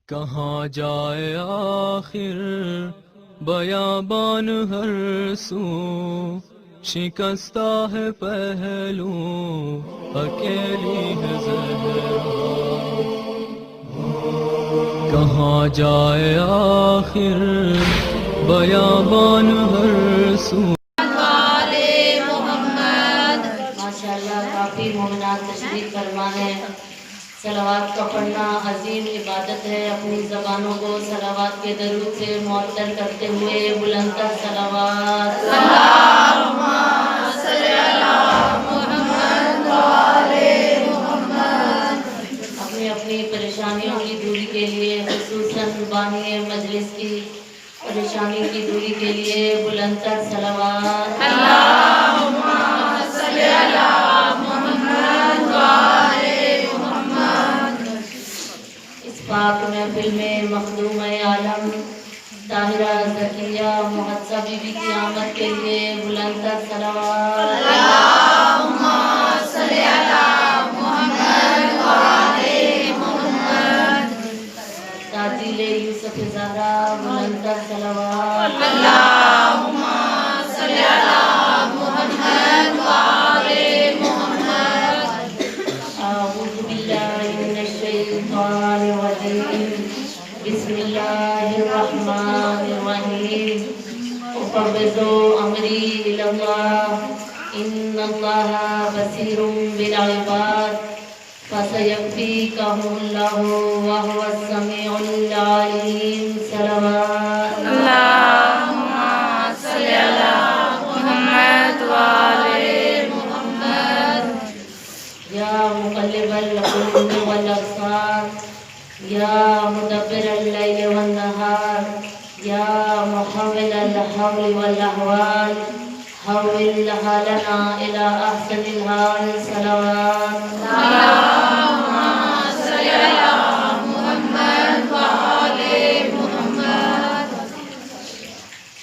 کہاں جائے آخر بیابان ہر سو، شکستہ ہے پہلو اکیلی ہے زہرا۔ کہاں جائے آخر بیابان ہر سو۔ ماشاءاللہ کافی مومنات تشریف فرما ہے۔ صلوات کا پڑھنا عظیم عبادت ہے۔ اپنی زبانوں کو صلوات کے درود سے معطر کرتے ہوئے بلند تر صلوات اللہم صلی علی محمد وآلِ محمد۔ اپنی اپنی پریشانیوں کی دوری کے لیے، خصوصاً بانی مجلس کی پریشانی کی دوری کے لیے بلند تر صلوات اللہم صلی علی محمد وآلِ محمد۔ اس پاک محفل میں مخدوم عالم طاہرہ ذکیہ محتسبہ بی بی کی آمد کے لیے بلند تر صلوات اللہم صلی علی محمد وآلِ محمد۔ تعجیل یوسف زہرا بلند تر صلوات اللہم صلی علی محمد وآلِ محمد۔ اعوذ باللہ من الشیطان الرجیم، بسم اللہ الرحمن الرحیم۔ افوض امری الی اللہ ان اللہ بصیر بالعباد فسیکفیکہم اللہ وہو السمیع العلیم۔ صلوات اللہم صلی علی محمد وآلِ محمد۔ یا مقلب القلوب والابصار، یا مدبر اللیل والنہار، یا محول الحول والاحوال، حول حالنا الی احسن الحال۔ صلوات اللہم صلی علی محمد وآلِ محمد۔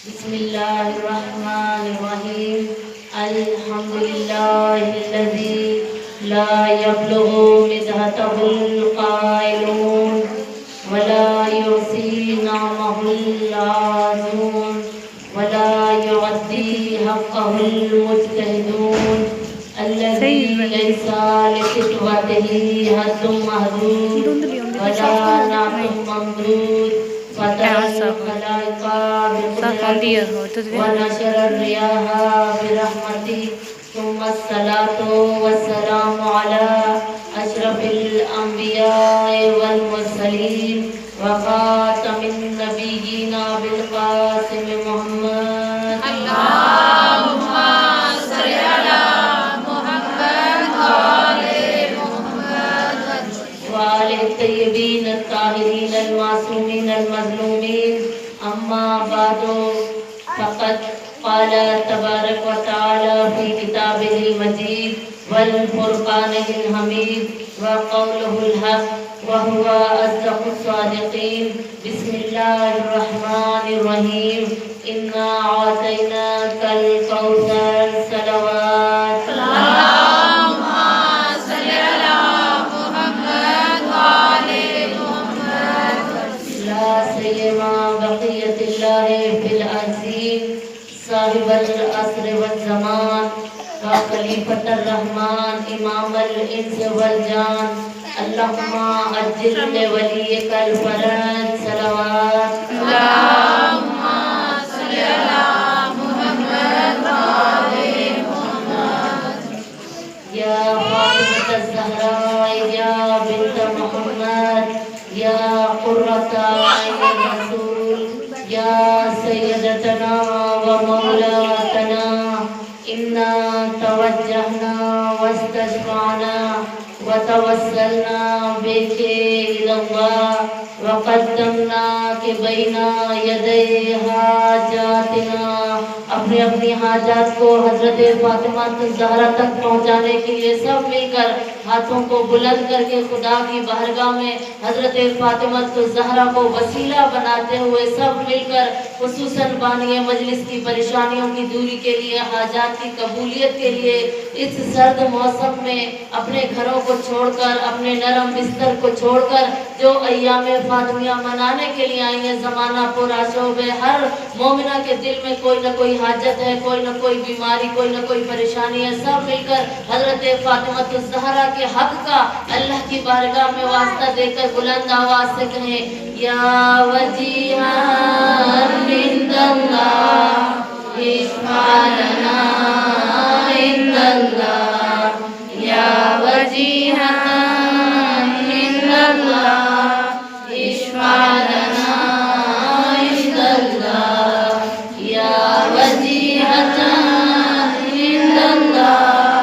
بسم اللہ الرحمن الرحیم۔ الحمدللہ الذی لا یبلغ مدحتہ القائلون ولا یحصی نعمہ العاظون ولا یعدی حقہ المجتہدون الذی لیس لفتوتہ حد محدود ولا نعت ممدود فتح الخلائق بقدرته ونشر الریاح برحمته ثم الصلاة والسلام على اشرف الانبیاء والمرسلین وخاتم النبیین بالقاسم محمد اللہم صلی علی محمد وآلِ محمد وآلِ الطیبین الطاہرین المعصومین المظلومین۔ اما بعد فقد قال تبارک و تعالی فی کتابہ المجید والفرقانہ الحمید وقولہ الحق وہو اصدق الصادقین۔ بسم اللہ الرحمن الرحیم۔ انا اعطیناک الکوثر۔ صلوات اللہم صلی علی محمد وآلِ محمد۔ لا سیما بقیت اللہ فی الارضین، صاحب العصر والزمان وخلیفۃ الرحمن امام الانس والجان، اللہم عجل لولیک الفرج۔ صلوات اللہم صلی علی محمد وآلِ محمد۔ یا فاطمۃ الزہراء یا بنت محمد، یا قرۃ عین الرسول، یا سیدتنا و مولاتنا، انا توجہنا واستشفعنا وتوسلنا بک الی اللہ وقدمناک بین یدی حاجاتنا اپنی اپنی حاجات کو حضرت فاطمہ زہرا تک پہنچانے کے لیے سب مل کر ہاتھوں کو بلند کر کے خدا کی بارگاہ میں حضرت فاطمہ زہرا کو وسیلہ بناتے ہوئے سب مل کر خصوصاً بانی مجلس کی پریشانیوں کی دوری کے لیے، حاجات کی قبولیت کے لیے اس سرد موسم میں اپنے گھروں کو چھوڑ کر، اپنے نرم بستر کو چھوڑ کر جو ایام فاطمیہ منانے کے لیے آئی ہیں، زمانہ پورا شعب ہے، ہر مومنہ کے دل میں کوئی نہ کوئی حاجت ہے، کوئی نہ کوئی بیماری، کوئی نہ کوئی پریشانی ہے، سب مل کر حضرت فاطمہ الزہرا کے حق کا اللہ کی بارگاہ میں واسطہ دے کر بلند آواز سے کہیں، یا وجیہاً عند اللہ اشفع لنا عند اللہ، یا وجیہاً عند اللہ اشفع لنا عند اللہ، یا وجیہاً عند اللہ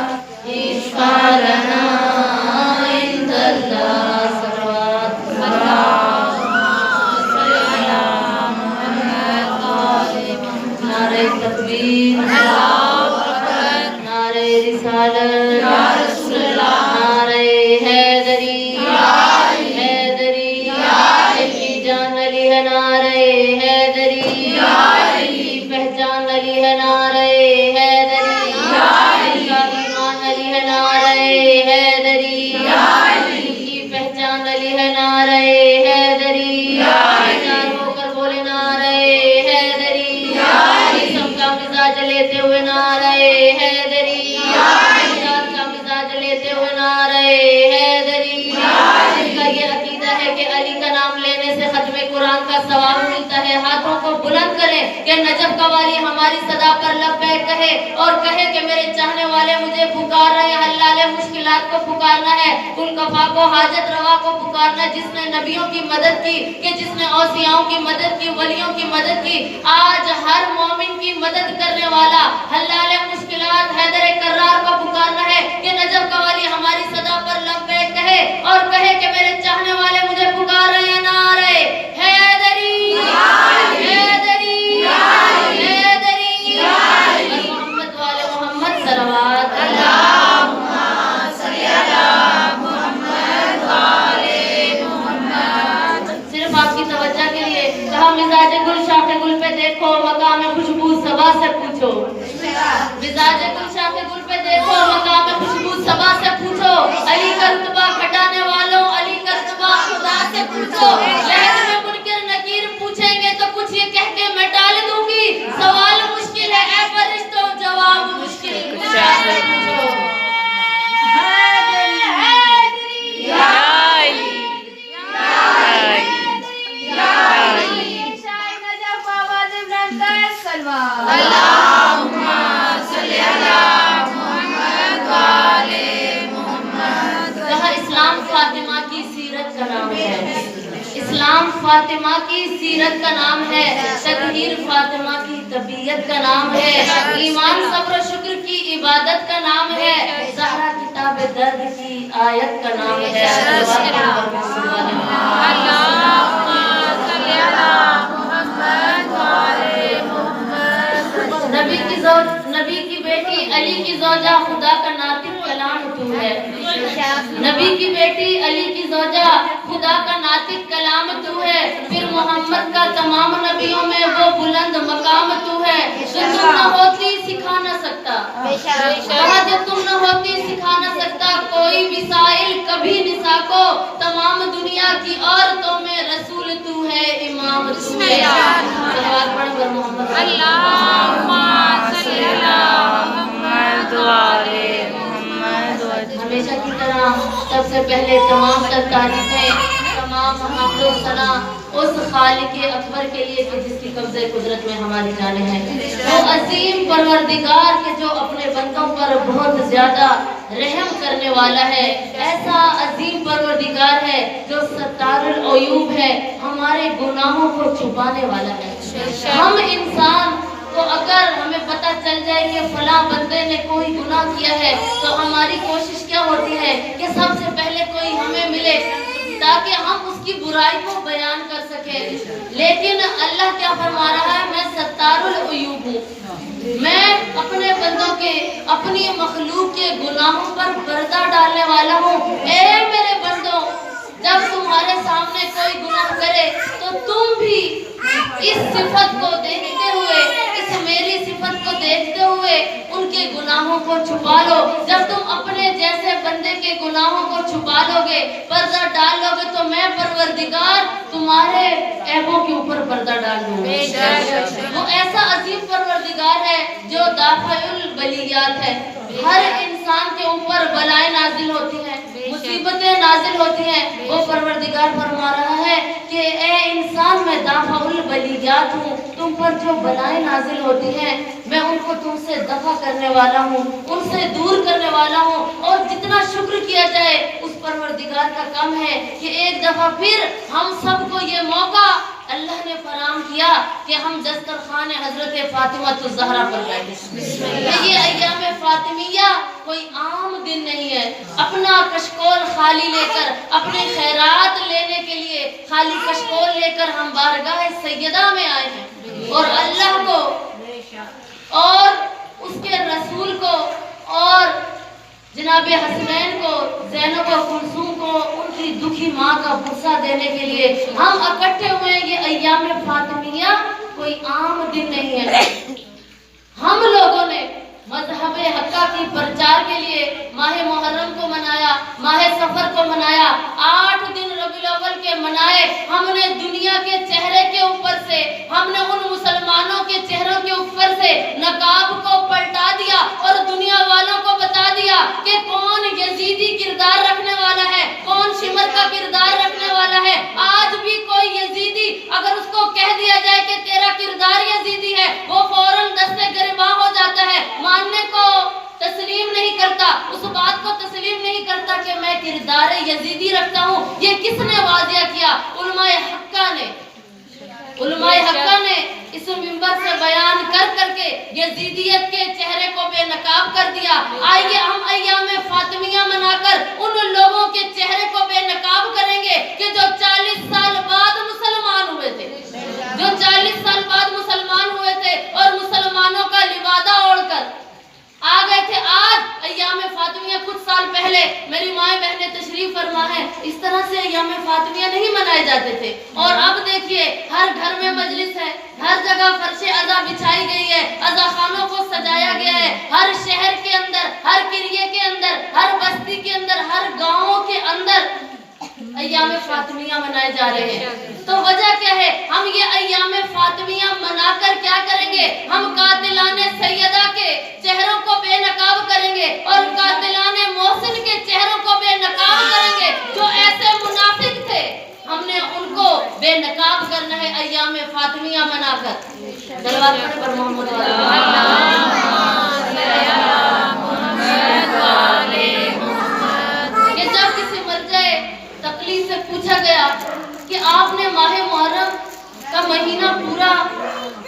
اشفع لنا عند اللہ، صلوات نعرہ تکبیر، نعرہ رسالت، نعرہ حیدری، حیدری کی جان علی ہے، نعرہ حیدری کی پہچان علی ہے، نعرہ حیدری کا ایمان علی ہے، نعرہ حیدری کی پہچان علی ہے، نعرہ حیدری، تیار ہو کر بولے نعرہ حیدری، سب کا مزاج لیتے ہوئے نعرہ حیدری، مزاج کا مزاج لیتے ہوئے نعرہ حیدری، ان کا یہ عقیدہ ہے کہ علی کا نام لینے سے ختم قرآن کا ثواب ملتا ہے۔ ہاتھوں کو بلند کریں کہ نجف کا والی ہماری صدا پر لبیک کہے اور کہے کہ میرے چاہنے والے مجھے پکار رہے ہیں، حلال مشکلات کو پکارنا ہے، کل کفا کو، حاجت روا کو پکارنا ہے، جس نے نبیوں کی مدد کی، کہ جس نے اوصیاؤں کی مدد کی، ولیوں کی مدد کی، آج ہر مومن کی مدد کرنے والا حلال مشکلات حیدر کرار کو پکارنا ہے کہ نجف کا والی ہماری صدا پر لبیک کہے اور کہے کہ میرے چاہنے والے مجھے پکار رہے ہیں، نعرہ حیدری، حیدری، حیدری، محمد والے محمد، صلوات اللہم صلی علی محمد والے محمد۔ صرف آپ کی توجہ کے لیے کہا، مزاج گل شاخ گل پہ دیکھو، مقام خوشبو صبا سے پوچھو، مزاج گل شاخ گل پہ دیکھو، مقام خوشبو صبا سے پوچھو، علی کا رتبہ گھٹانے والوں علی کا رتبہ خدا سے پوچھو، لہد میں منکر نکیر پوچھیں گے تو کچھ یہ کہہ کے میں ٹال دوں گی، سوال مشکل ہے اے فرشتوں، جواب مشکل خدا سے پوچھو۔ اسلام فاطمہ کی سیرت کا نام ہے، اسلام فاطمہ کی سیرت کا نام ہے، تطہیر فاطمہ کی طبیعت کا نام ہے، ایمان صبر و شکر کی عبادت کا نام ہے، زہرا کتاب درد کی آیت کا نام ہے۔ نبی کی بیٹی علی کی زوجہ خدا کا ناطق کلام تو ہے، نبی کی بیٹی علی کی زوجہ خدا کا ناطق کلام تو ہے، پھر محمد کا تمام نبیوں میں وہ بلند مقام تو ہے، جو تم نہ ہوتی سکھا نہ سکتا، کہا جو تم نہ ہوتی سکھا نہ سکتا کوئی وسائل کبھی نسا کو، تمام دنیا کی عورتوں میں رسول تو ہے، امام تو ہے۔ صلوات پڑھ کر محمد اللہم صلی علی محمد وعلی محمد۔ ہمیشہ کی طرح سب سے پہلے تمام تر تعریفیں، تمام حمد و ثنا اس خالق اکبر کے لیے کہ جس کی قبضہ قدرت میں ہماری جانیں ہیں، وہ عظیم پروردگار کے جو اپنے بندوں پر بہت زیادہ رحم کرنے والا ہے، ایسا عظیم پروردگار ہے جو ستار العیوب ہے، ہمارے گناہوں کو چھپانے والا ہے۔ ہم انسان تو اگر ہمیں پتہ چل جائے کہ فلاں بندے نے کوئی گناہ کیا ہے تو ہماری کوشش کیا ہوتی ہے کہ سب سے پہلے کوئی ہمیں ملے تاکہ ہم اس کی برائی کو بیان کر سکیں، لیکن اللہ کیا فرما رہا ہے، میں ستار العیوب ہوں، اپنے بندوں کے اپنی مخلوق کے گناہوں پر پردہ ڈالنے والا ہوں۔ اے میرے بندوں، جب تمہارے سامنے کوئی گناہ کرے تو تم بھی اس صفت کو دیکھتے ہوئے، اس میری صفت کو دیکھتے ہوئے ان کے گناہوں کو چھپا لو۔ جب تم اپنے جیسے بندے کے گناہوں کو چھپا لو گے، پردہ ڈال لو گے، تو میں پروردگار تمہارے عیبوں کے اوپر پردہ ڈال دوں گا۔ وہ ایسا عظیم پروردگار ہے جو دافع البلیات ہے۔ ہر انسان کے اوپر بلائیں نازل ہوتی ہیں، مصیبتیں نازل ہوتی ہیں۔ وہ پروردگار فرما رہا ہے کہ اے انسان، میں دافع البلیات ہوں، تم پر جو بلائیں نازل ہوتی ہیں میں ان کو تم سے دفع کرنے والا ہوں، ان سے دور کرنے والا ہوں۔ اور جتنا شکر کیا جائے اس پروردگار کا کم ہے کہ ایک دفعہ پھر ہم سب کو یہ موقع اللہ نے فراہم کیا کہ ہم دسترخوان حضرت فاطمہ الزہرا پر بیٹھے۔ یہ ایام فاطمیہ کوئی عام دن نہیں ہے۔ اپنا کشکول خالی لے کر، اپنے خیرات لینے کے لیے خالی کشکول لے کر ہم بارگاہ سیدہ میں آئے ہیں، اور اللہ کو اور اس کے رسول کو اور جناب حسنین کو، زینب و کلثوم کو، ان کی دکھی ماں کا بوسہ دینے کے لیے ہم اکٹھے ہوئے ہیں۔ یہ ایام فاطمیہ کوئی عام دن نہیں ہے۔ ہم لوگوں نے مذہب حقہ کی پرچار کے لیے ماہ محرم کو منایا، ماہ سفر کو منایا، 8 دن ربیع الاول کے منائے۔ ہم نے دنیا کے چہرے کے اوپر سے، ہم نے ان مسلمانوں کے چہروں کے اوپر سے نقاب کو پلٹا دیا اور دنیا والوں کو بتا دیا کہ کون یزیدی کردار رکھنے والا ہے، کون شمر کا کردار رکھنے والا ہے۔ آج بھی کوئی یزیدی اگر اس کو کہہ دیا جائے کہ تیرا کردار یزیدی ہے، وہ فوراً دستے گریباں ہو جاتا ہے، ماننے کو تسلیم نہیں کرتا، اس بات کو تسلیم نہیں کرتا کہ میں کردار یزیدی رکھتا ہوں۔ یہ کس نے واضح کیا؟ علماء حقہ نے۔ علماء حقہ نے اس منبر سے بیان کر کر کے یزیدیت کے چہرے کو بے نقاب کر دیا۔ آئیے ہم ایام فاطمیہ منا کر ان لوگوں کے چہرے کو بے نقاب کریں گے کہ جو 40 سال بعد مسلمان ہوئے تھے، جو 40 سال بعد مسلمان ہوئے تھے اور مسلمانوں کا لبادہ اوڑھ کر آ گئے تھے۔ آج ایام فاطمیہ کچھ سال پہلے میری مائیں بہنیں تشریف فرما ہے، اس طرح سے ایام فاطمیہ نہیں منائے جاتے تھے۔ اور اب دیکھیے ہر گھر میں مجلس ہے، ہر جگہ فرش عزا بچھائی گئی ہے، عزا خانوں کو سجایا گیا ہے، ہر شہر کے اندر، ہر قریے کے اندر، ہر بستی کے اندر، ہر گاؤں کے اندر ایام فاطمیہ منائے جا رہے ہیں۔ تو وجہ کیا ہے؟ ہم یہ ایام فاطمیہ منا کر کیا کریں گے؟ ہم قاتلان سیدہ کے چہروں کو بے نقاب کریں گے اور قاتلان محسن کے چہروں کو بے نقاب کریں گے۔ جو ایسے منافق تھے ہم نے ان کو بے نقاب کرنا ہے ایام فاطمیہ منا کر۔ صلوات پڑھیں پر محمد کہ جب کسی مرجع تقلید سے پوچھا گیا کہ آپ نے ماہ محرم کا مہینہ پورا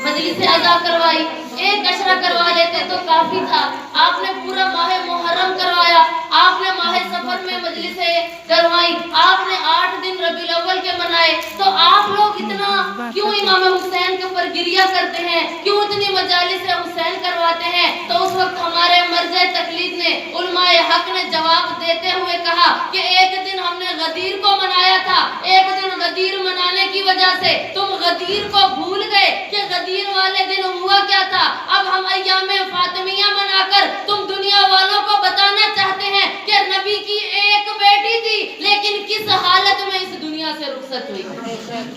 مجلس عزا کروائی، ایک عشرہ کروا لیتے تو کافی تھا، آپ نے پورا ماہ محرم کروایا، آپ نے ماہ سفر میں مجلسیں کروائی، آپ نے 8 دن ربیع الاول کے منائے، تو آپ لوگ اتنا کیوں امام حسین کے اوپر گریہ کرتے ہیں، کیوں اتنی مجالس حسین کرواتے ہیں؟ تو اس وقت ہمارے مرجع تقلید نے، علماء حق نے جواب دیتے ہوئے کہا کہ ایک دن ہم نے غدیر کو منایا تھا، ایک دن غدیر منانے کی وجہ سے تم غدیر کو بھول گئے کہ غدیر والے دن ہوا کیا تھا۔ اب ہم ایام فاطمیہ منا کر تم دنیا والوں کو بتانا چاہتے ہیں کہ نبی کی ایک بیٹی تھی لیکن کس حالت میں اس دنیا سے رخصت ہوئی۔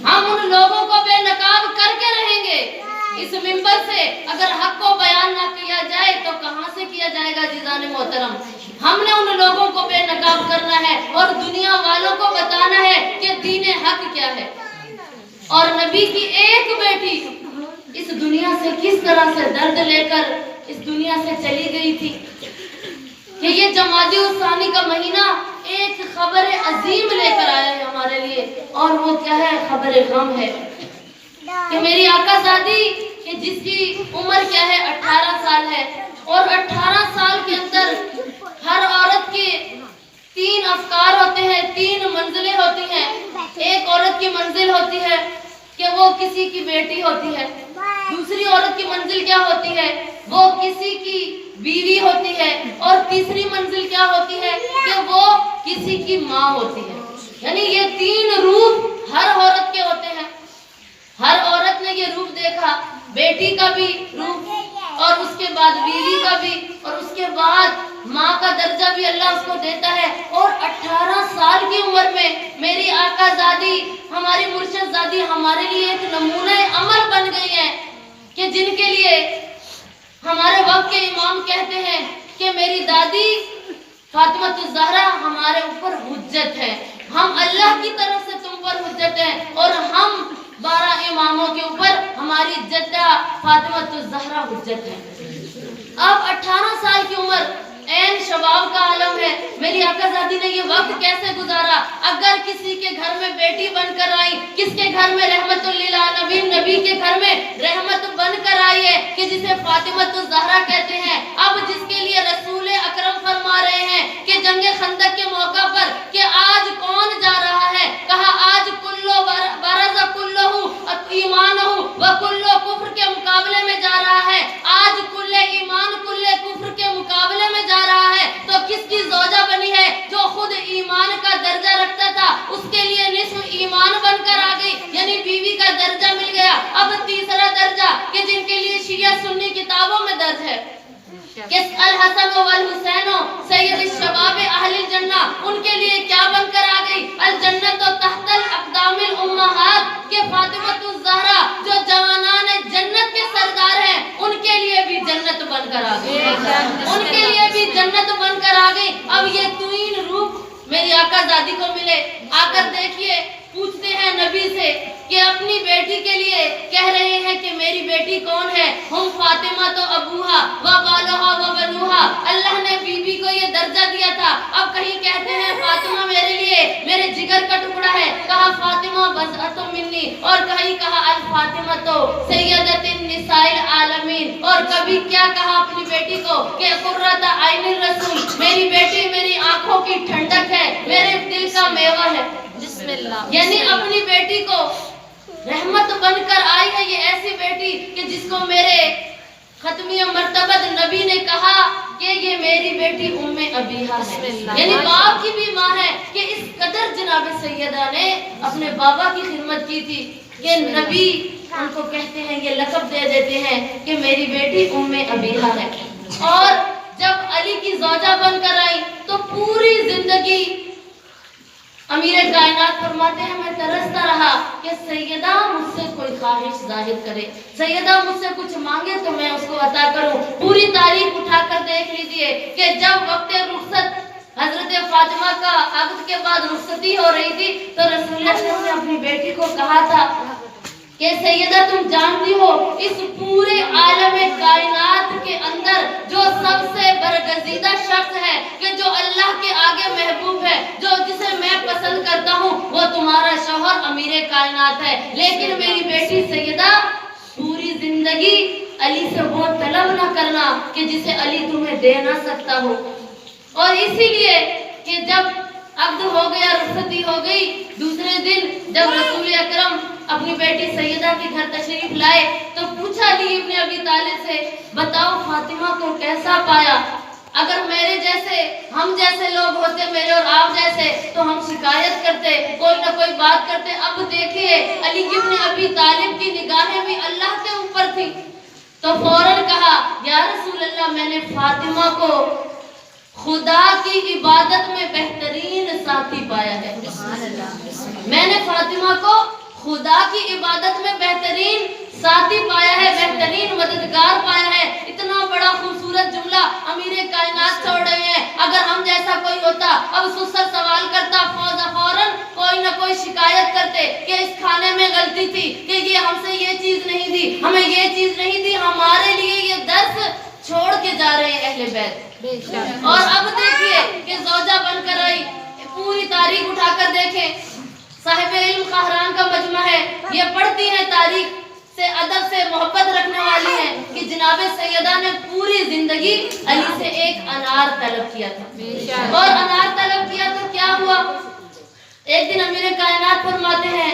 ہم ان لوگوں کو بے نقاب کر کے رہیں گے۔ اس منبر سے اگر حق کو بیان نہ کیا جائے تو کہاں سے کیا جائے گا؟ عزیزان محترم، ہم نے ان لوگوں کو بے نقاب کرنا ہے اور دنیا والوں کو بتانا ہے کہ دین حق کیا ہے، اور نبی کی ایک بیٹی اس دنیا سے کس طرح سے درد لے کر اس دنیا سے چلی گئی تھی۔ کہ یہ جمادی الثانی کا مہینہ ایک خبر عظیم لے کر آیا ہے ہمارے لیے، اور وہ کیا ہے؟ خبر غم ہے کہ میری آقا زادی کہ جس کی عمر کیا ہے؟ 18 سال ہے، اور 18 سال کے اندر ہر عورت کے 3 افکار ہوتے ہیں، 3 منزلیں ہوتی ہیں۔ ایک عورت کی منزل ہوتی ہے کہ وہ کسی کی بیٹی ہوتی ہے، دوسری عورت کی منزل کیا ہوتی ہے؟ وہ کسی کی بیوی ہوتی ہے. اور تیسری منزل کیا ہوتی ہے؟ کہ وہ کسی کی ماں ہوتی ہے. یعنی یہ 3 روپ ہر عورت کے ہوتے ہیں. ہر عورت نے یہ روپ دیکھا، بیٹی کا بھی روپ، اور اس کے بعد بیوی کا بھی، اور اس کے بعد ماں کا درجہ بھی اللہ اس کو دیتا ہے. اور 18 سال کی عمر میں میری آقا زادی، ہماری مرشد زادی ہمارے لیے ایک نمونہ عمل بن گئی ہے، کہ جن کے لیے ہمارے وقت کے امام کہتے ہیں کہ میری دادی فاطمہ الزہرا ہمارے اوپر حجت ہے. ہم اللہ کی طرف سے تم پر حجت ہیں، اور ہم 12 اماموں کے اوپر ہماری جدہ فاطمہ الزہرا حجت ہے. اب 18 سال کی عمر، عین شباب کا عالم ہے. میری آقا زادی نے یہ وقت کیسے گزارا؟ اگر کسی کے گھر میں بیٹی بن کر آئی، کس کے گھر میں رحمت للعالمین نبی کے گھر میں رحمت بن کر آئی ہے، کہ جسے فاطمہ الزہرا کہتے ہیں. اب جس کے لیے رسول اکرم فرما رہے ہیں کہ جنگ خندق کے موقع پر کہ آج کون جا رہا ہے؟ کہا آج کلو برز کلو ایمان و کلو کفر کے مقابلے میں جا رہا ہے. آج کل ایمان کل کفر کے مقابلے میں جا رہا ہے. تو کس کی زوجہ بنی ہے؟ جو خود ایمان کا درجہ رکھتا تھا، اس کے لیے نصف ایمان بن کر آ گئی، یعنی بیوی کا درجہ مل گیا. اب تیسرا درجہ کہ جن کے لیے شیعہ سنی کتابوں میں درج ہے کہ الحسن والحسین سید الشباب اہل الجنہ، ان کے لیے کیا بن کر آ گئی؟ الجنت تحت الاقدام الامہات، کہ فاطمہ الزہرا جو جوانان جنت کے سردار ہیں، ان کے لیے بھی جنت بن کر آ گئی، ان کے لیے بھی جنت بن کر آ گئی. اب یہ 3 روپ میری آقا زادی کو ملے. آ کر دیکھیے، پوچھتے ہیں نبی سے کہ اپنی بیٹی کے لیے کہہ رہے ہیں کہ میری بیٹی کون ہے؟ ہم فاطمہ تو ابوہا و بالوہا و بنوہا. اللہ نے بی بی کو یہ درجہ دیا تھا. اب کہیں کہتے ہیں فاطمہ میرے لیے میرے جگر کا ٹکڑا ہے، کہا فاطمہ بضعۃ منی، اور کہیں کہا الفاطمہ تو سیدۃ النساء العالمین. اور کبھی کیا کہا اپنی بیٹی کو کہ قرۃ عین الرسول، میری بیٹی میری آنکھوں کی ٹھنڈک ہے، میرے دل کا میوہ ہے. بسم اللہ. یعنی اپنی بیٹی کو رحمت بن کر آئی ہے یہ ایسی بیٹی کہ جس کو میرے ختمی مرتبہ نبی نے کہا کہ یہ میری بیٹی ام ابیہا ہے، یعنی باپ کی بھی ماں ہے. کہ اس قدر جناب سیدہ نے اپنے بابا کی خدمت کی تھی کہ نبی ان کو کہتے ہیں، یہ لقب دے دیتے ہیں کہ میری بیٹی ام ابیہا ہے. اور جب علی کی زوجہ بن کر آئی تو پوری زندگی امیر کائنات فرماتے ہیں میں ترستا رہا کہ سیدہ مجھ سے کوئی خواہش ظاہر کرے، سیدہ مجھ سے کچھ مانگے تو میں اس کو عطا کروں. پوری تاریخ اٹھا کر دیکھ لیجئے کہ جب وقت رخصت حضرت فاطمہ کا عقد کے بعد رخصتی ہو رہی تھی تو رسول اللہ نے اپنی بیٹی کو کہا تھا کہ سیدہ تم جانتی ہو اس پورے عالم کائنات کے اندر جو سب سے برگزیدہ شخص ہے، کہ جو اللہ کے آگے محبوب ہے، جو جسے میں پسند کرتا ہوں، وہ تمہارا شوہر امیر کائنات ہے. لیکن میری بیٹی سیدہ پوری زندگی علی سے وہ طلب نہ کرنا کہ جسے علی تمہیں دے نہ سکتا ہو. اور اسی لیے کہ جب عقد ہو گیا، رخصتی ہو گئی، دوسرے دن جب رسول اکرم اپنی بیٹی سیدہ کے گھر تشریف لائے تو پوچھا علی ابن ابی طالب سے، بتاؤ فاطمہ کو کیسا پایا؟ اگر میرے جیسے ہم جیسے لوگ ہوتے، میرے اور آپ جیسے، تو ہم شکایت کرتے، کوئی نہ کوئی بات کرتے. اب دیکھیے علی ابن ابی طالب کی نگاہیں بھی اللہ کے اوپر تھی تو فوراً کہا یا رسول اللہ، میں نے فاطمہ کو خدا کی عبادت میں بہترین ساتھی پایا ہے. میں نے فاطمہ کو خدا کی عبادت میں بہترین ساتھی پایا ہے، بہترین مددگار پایا ہے. اتنا بڑا خوبصورت جملہ امیر کائنات چھوڑ رہے ہیں. اگر ہم جیسا کوئی ہوتا اب سسر سوال کرتا، فوراً کوئی نہ کوئی شکایت کرتے کہ اس کھانے میں غلطی تھی، کہ یہ ہم سے یہ چیز نہیں دی، ہمیں یہ چیز نہیں دی. ہمارے لیے یہ درس چھوڑ کے جا رہے ہیں اہل بیت. اور اب دیکھیے کہ زوجہ بن کر آئی. پوری تاریخ اٹھا کر دیکھیں، صاحب علم قہران کا مجمع ہے، یہ پڑھتی ہیں تاریخ سے، ادب سے محبت رکھنے والی ہیں کہ جناب سیدہ نے پوری زندگی علی سے ایک انار طلب کیا تھا. اور انار طلب کیا تو کیا ہوا؟ ایک دن امیر کائنات فرماتے ہیں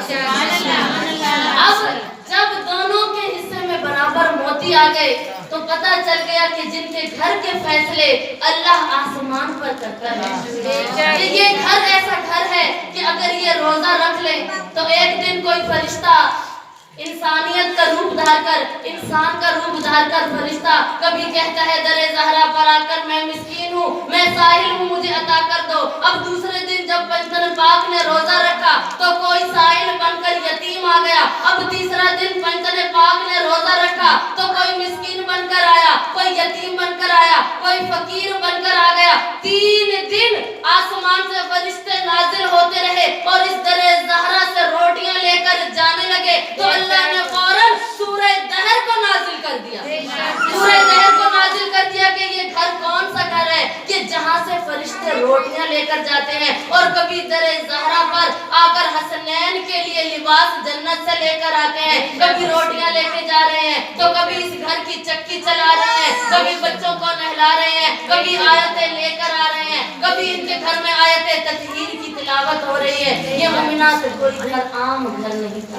اب جب دونوں کے حصے میں برابر موتی آ گئے تو پتہ چل گیا کہ جن کے گھر کے فیصلے اللہ آسمان پر کرتا ہے، کہ یہ گھر ایسا گھر ہے کہ اگر یہ روزہ رکھ لے تو ایک دن کوئی فرشتہ انسانیت کا روپ دھار کر، انسان کا روپ دھار کر فرشتہ کبھی کہتا ہے در زہرا پر آ کر میں مسکین ہوں، میں سائل ہوں، مجھے عطا کر دو۔ اب دوسرے دن جب پنجتن پاک نے روزہ رکھا تو کوئی سائل بن کر یتیم آ گیا۔ اب تیسرا دن پنجتن پاک نے روزہ رکھا تو کوئی مسکین بن کر آیا، کوئی یتیم بن کر آیا، کوئی فقیر بن کر آ گیا۔ 3 دن آسمان سے فرشتے نازل ہوتے رہے اور اس در زہرا سے روٹیاں لے کر جانے لگے تو اللہ نے فوراً سورہ دہر کو نازل کر دیا، سورہ دہر کو نازل کر دیا کہ یہ گھر کون سا گھر ہے کہ جہاں سے فرشتے روٹیاں لے کر جاتے ہیں، اور کبھی در زہرا پر آ کر حسنین کے لیے لباس جنت سے لے کر آتے ہیں، کبھی روٹیاں لے کے جا رہے ہیں تو کبھی اس گھر کی چکی چلا رہے ہیں، کبھی بچوں کو نہلا رہے ہیں، کبھی آیتیں لے کر آ رہے ہیں، کبھی ان کے گھر میں آیتیں تطہیر کی تلاوت ہو رہی ہے۔ یہ مومنات کوئی گھر عام گھر نہیں تھا۔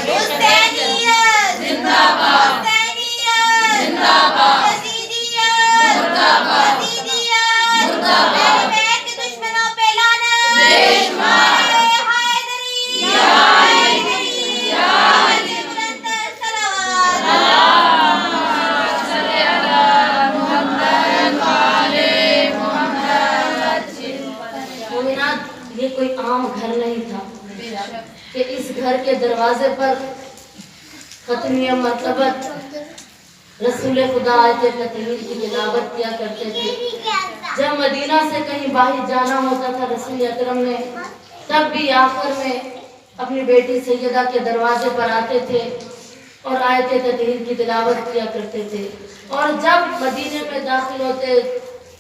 حسینیت زندہ باد، حسینیت زندہ باد، یزیدیت زندہ باد، یزیدیت زندہ باد، اہل بیت کے دشمنوں پہ لعنت، بے شمار، حیدری یا حیدری یا حیدری، بلند صلوات، اللہم صلی علی محمد وعلی محمد۔ مومنات یہ کوئی عام گھر نہیں تھا کہ اس گھر کے دروازے پر ختمیہ مرتبت رسول خدا آیت تطہیر کی تلاوت کیا کرتے تھے۔ جب مدینہ سے کہیں باہر جانا ہوتا تھا رسول اکرم نے، تب بھی آخر میں اپنی بیٹی سیدہ کے دروازے پر آتے تھے اور آیت تطہیر کی تلاوت کیا کرتے تھے، اور جب مدینے میں داخل ہوتے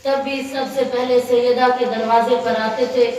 تب بھی سب سے پہلے سیدہ کے دروازے پر آتے تھے۔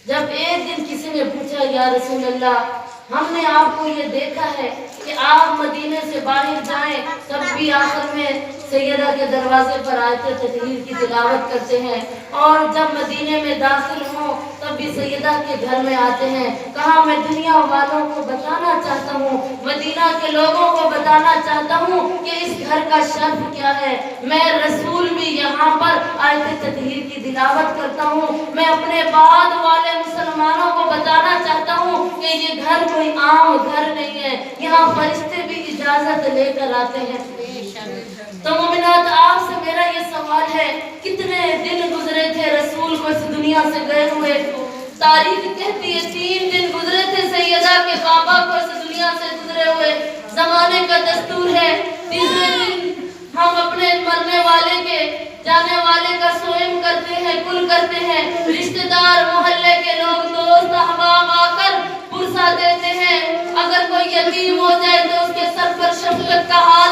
جب ایک دن کسی نے پوچھا یا رسول اللہ، ہم نے آپ کو یہ دیکھا ہے کہ آپ مدینے سے باہر جائیں تب بھی آخر میں سیدہ کے دروازے پر آیت تطہیر کی تلاوت کرتے ہیں، اور جب مدینے میں داخل ہوں تب بھی سیدہ کے گھر میں آتے ہیں۔ کہا میں دنیا والوں کو بتانا چاہتا ہوں، مدینہ کے لوگوں کو بتانا چاہتا ہوں کہ اس گھر کا شرف کیا ہے۔ میں رسول بھی یہاں پر آیت تطہیر کی تلاوت کرتا ہوں۔ میں اپنے بعد والے مسلمانوں کو بتانا چاہتا ہوں کہ یہ گھر کوئی عام گھر نہیں ہے، یہاں فرشتے بھی اجازت لے کر آتے ہیں۔ تو مومنات آپ سے میرا یہ سوال ہے، کتنے دن گزرے تھے رسول کو اس دنیا سے گئے ہوئے؟ تاریخ کہتی ہے 3 دن گزرے تھے سیدہ کے بابا کو اس دنیا سے گزرے ہوئے۔ زمانے کا دستور ہے تیسرے دن ہم اپنے مرنے والے کے جانے والے کا سوئم کرتے ہیں، کل کرتے ہیں، رشتہ دار محلے کے لوگ دوست احباب آ کر پرسہ دیتے ہیں، اگر کوئی یتیم ہو جائے تو اس کے سر پر شفقت کا ہاتھ